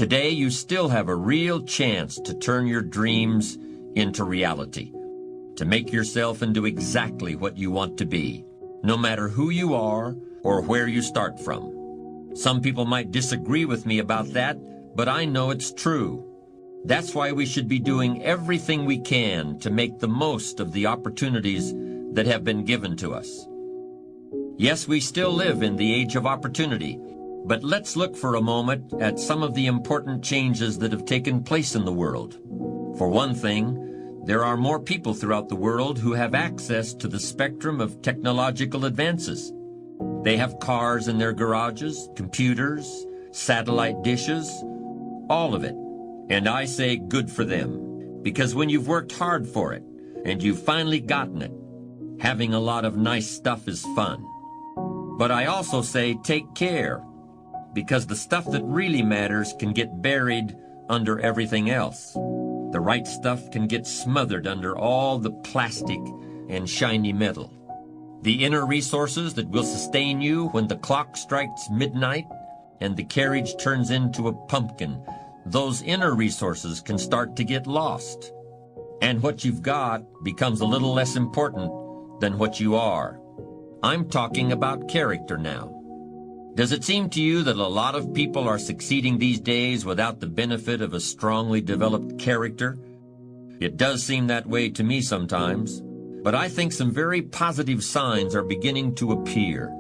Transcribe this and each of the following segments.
Today, you still have a real chance to turn your dreams into reality, to make yourself into exactly what you want to be, no matter who you are or where you start from. Some people might disagree with me about that, but I know it's true. That's why we should be doing everything we can to make the most of the opportunities that have been given to us. Yes, we still live in the age of opportunity, but let's look for a moment at some of the important changes that have taken place in the world. For one thing, there are more people throughout the world who have access to the spectrum of technological advances. They have cars in their garages, computers, satellite dishes, all of it. And I say good for them, because when you've worked hard for it and you've finally gotten it, having a lot of nice stuff is fun. But I also say take care, because the stuff that really matters can get buried under everything else. The right stuff can get smothered under all the plastic and shiny metal. The inner resources that will sustain you when the clock strikes midnight and the carriage turns into a pumpkin, those inner resources can start to get lost. And what you've got becomes a little less important than what you are. I'm talking about character now. Does it seem to you that a lot of people are succeeding these days without the benefit of a strongly developed character? It does seem that way to me sometimes, but I think some very positive signs are beginning to appear.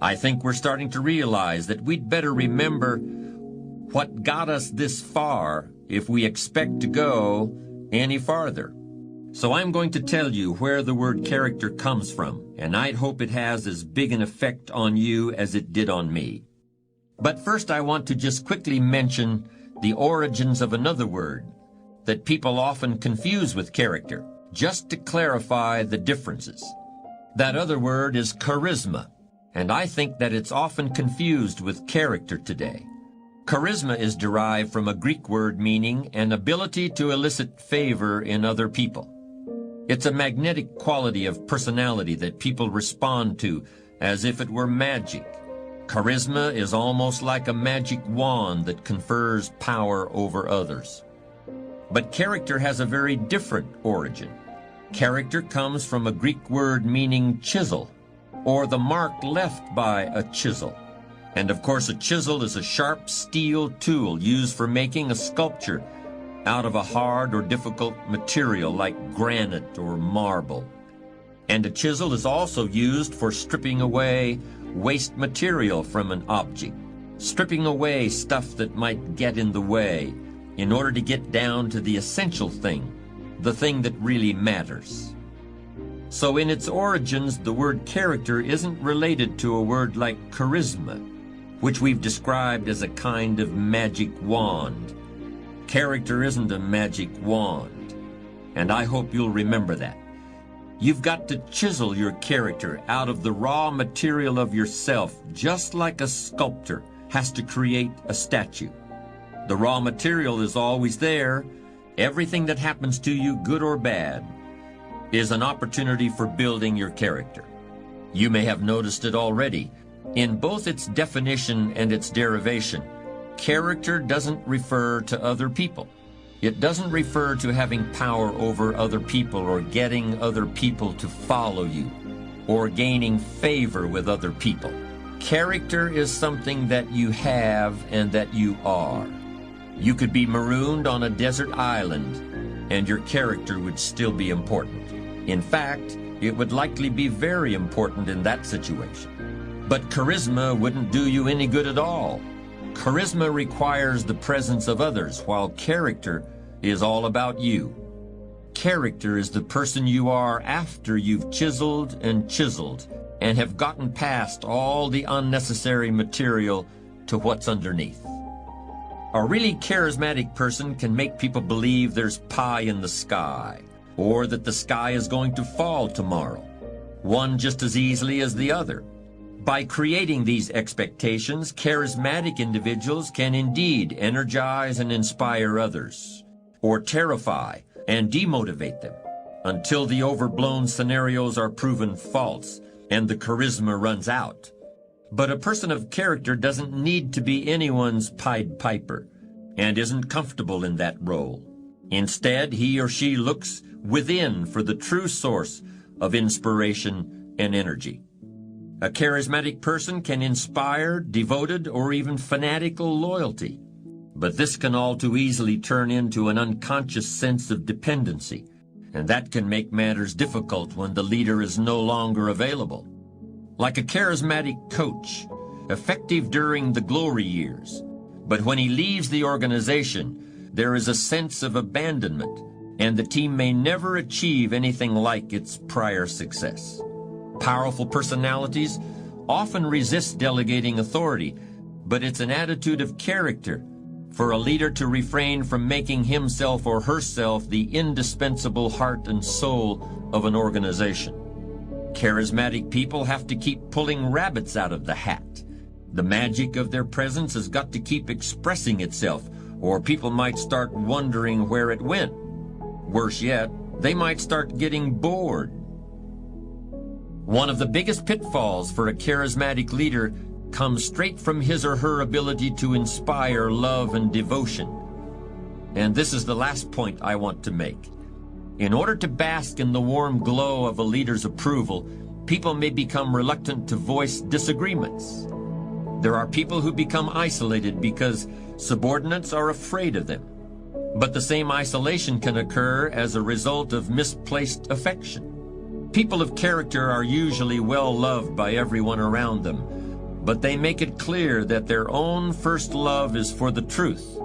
I think we're starting to realize that we'd better remember what got us this far if we expect to go any farther. So I'm going to tell you where the word character comes from, and I'd hope it has as big an effect on you as it did on me. But first I want to just quickly mention the origins of another word that people often confuse with character, just to clarify the differences. That other word is charisma, and I think that it's often confused with character today. Charisma is derived from a Greek word meaning an ability to elicit favor in other people. It's a magnetic quality of personality that people respond to as if it were magic. Charisma is almost like a magic wand that confers power over others. But character has a very different origin. Character comes from a Greek word meaning chisel, or the mark left by a chisel. And of course, a chisel is a sharp steel tool used for making a sculpture out of a hard or difficult material like granite or marble. And a chisel is also used for stripping away waste material from an object, stripping away stuff that might get in the way in order to get down to the essential thing, the thing that really matters. So in its origins, the word character isn't related to a word like charisma, which we've described as a kind of magic wand. Character isn't a magic wand, and I hope you'll remember that. You've got to chisel your character out of the raw material of yourself, just like a sculptor has to create a statue. The raw material is always there. Everything that happens to you, good or bad, is an opportunity for building your character. You may have noticed it already. In both its definition and its derivation, character doesn't refer to other people. It doesn't refer to having power over other people or getting other people to follow you or gaining favor with other people. Character is something that you have and that you are. You could be marooned on a desert island and your character would still be important. In fact, it would likely be very important in that situation. But charisma wouldn't do you any good at all. Charisma requires the presence of others, while character is all about you. Character is the person you are after you've chiseled and have gotten past all the unnecessary material to what's underneath. A really charismatic person can make people believe there's pie in the sky, or that the sky is going to fall tomorrow, one just as easily as the other. By creating these expectations, charismatic individuals can indeed energize and inspire others, or terrify and demotivate them, until the overblown scenarios are proven false and the charisma runs out. But a person of character doesn't need to be anyone's Pied Piper. and isn't comfortable in that role. Instead, he or she looks within for the true source of inspiration and energy. A charismatic person can inspire devoted or even fanatical loyalty, but this can all too easily turn into an unconscious sense of dependency, and that can make matters difficult when the leader is no longer available. Like a charismatic coach, effective during the glory years, but when he leaves the organization, there is a sense of abandonment, and the team may never achieve anything like its prior success. Powerful personalities often resist delegating authority, but it's an attitude of character for a leader to refrain from making himself or herself the indispensable heart and soul of an organization. Charismatic people have to keep pulling rabbits out of the hat. The magic of their presence has got to keep expressing itself, or people might start wondering where it went. Worse yet, they might start getting bored. One of the biggest pitfalls for a charismatic leader comes straight from his or her ability to inspire love and devotion. And this is the last point I want to make. In order to bask in the warm glow of a leader's approval, people may become reluctant to voice disagreements. There are people who become isolated because subordinates are afraid of them. But the same isolation can occur as a result of misplaced affection. People of character are usually well loved by everyone around them, but they make it clear that their own first love is for the truth,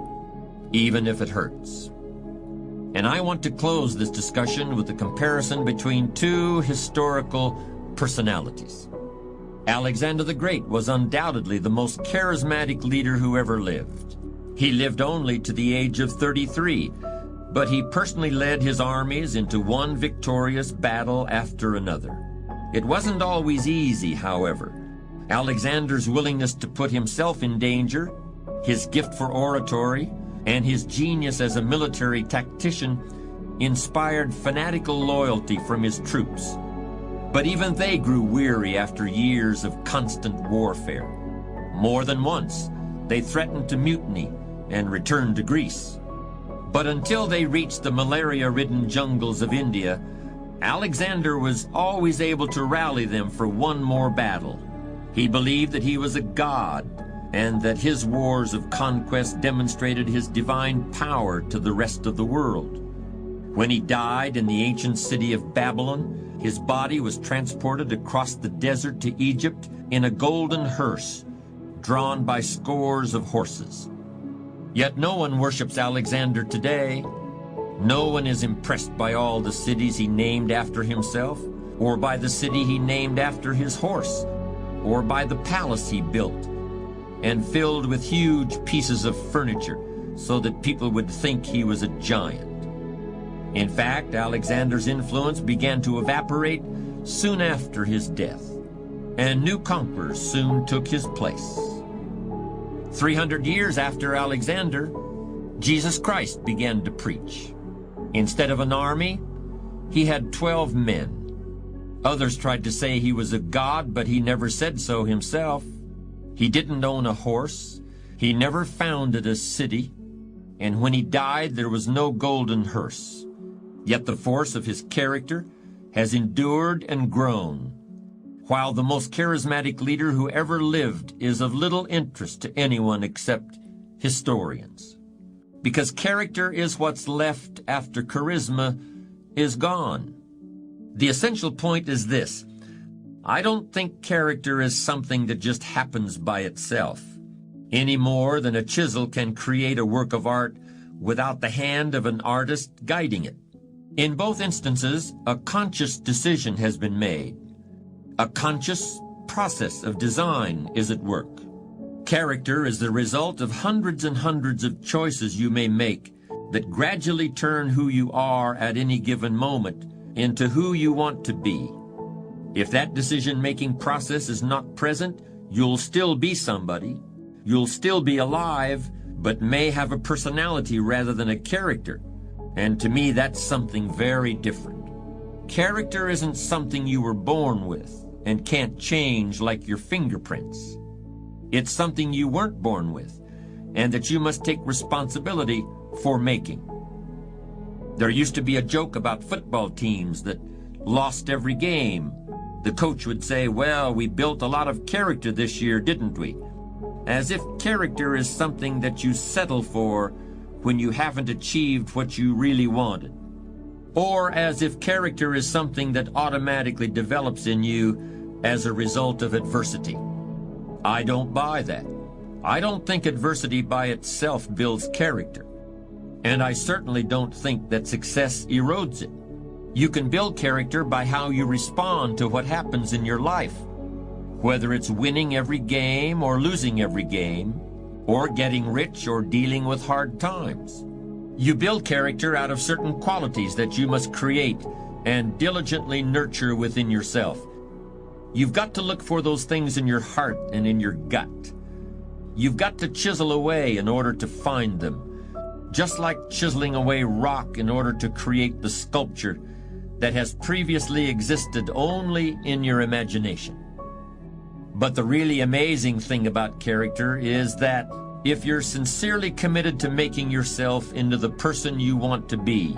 even if it hurts. And I want to close this discussion with a comparison between two historical personalities. Alexander the Great was undoubtedly the most charismatic leader who ever lived. He lived only to the age of 33, but he personally led his armies into one victorious battle after another. It wasn't always easy, however. Alexander's willingness to put himself in danger, his gift for oratory, and his genius as a military tactician inspired fanatical loyalty from his troops. But even they grew weary after years of constant warfare. More than once, they threatened to mutiny and return to Greece. But until they reached the malaria-ridden jungles of India, Alexander was always able to rally them for one more battle. He believed that he was a god, and that his wars of conquest demonstrated his divine power to the rest of the world. When he died in the ancient city of Babylon, his body was transported across the desert to Egypt in a golden hearse, drawn by scores of horses. Yet no one worships Alexander today. No one is impressed by all the cities he named after himself, or by the city he named after his horse, or by the palace he built and filled with huge pieces of furniture so that people would think he was a giant. In fact, Alexander's influence began to evaporate soon after his death, and new conquerors soon took his place. 300 years after Alexander, Jesus Christ began to preach. Instead of an army, he had 12 men. Others tried to say he was a god, but he never said so himself. He didn't own a horse. He never founded a city. And when he died, there was no golden hearse. Yet the force of his character has endured and grown, while the most charismatic leader who ever lived is of little interest to anyone except historians. Because character is what's left after charisma is gone. The essential point is this: I don't think character is something that just happens by itself, any more than a chisel can create a work of art without the hand of an artist guiding it. In both instances, a conscious decision has been made. A conscious process of design is at work. Character is the result of hundreds and hundreds of choices you may make that gradually turn who you are at any given moment into who you want to be. If that decision-making process is not present, you'll still be somebody. You'll still be alive, but may have a personality rather than a character. And to me, that's something very different. Character isn't something you were born with and can't change like your fingerprints. It's something you weren't born with, and that you must take responsibility for making. There used to be a joke about football teams that lost every game. The coach would say, "Well, we built a lot of character this year, didn't we?" As if character is something that you settle for when you haven't achieved what you really wanted. Or as if character is something that automatically develops in you as a result of adversity. I don't buy that. I don't think adversity by itself builds character. And I certainly don't think that success erodes it. You can build character by how you respond to what happens in your life, whether it's winning every game or losing every game, or getting rich or dealing with hard times. You build character out of certain qualities that you must create and diligently nurture within yourself. You've got to look for those things in your heart and in your gut. You've got to chisel away in order to find them, just like chiseling away rock in order to create the sculpture that has previously existed only in your imagination. But the really amazing thing about character is that if you're sincerely committed to making yourself into the person you want to be,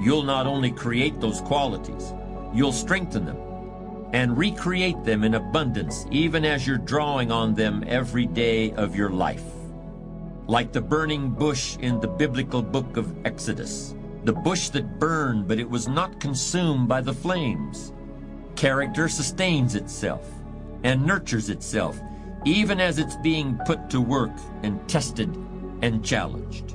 you'll not only create those qualities, you'll strengthen them and recreate them in abundance, even as you're drawing on them every day of your life. Like the burning bush in the biblical book of Exodus, the bush that burned, but it was not consumed by the flames. Character sustains itself and nurtures itself, even as it's being put to work and tested and challenged.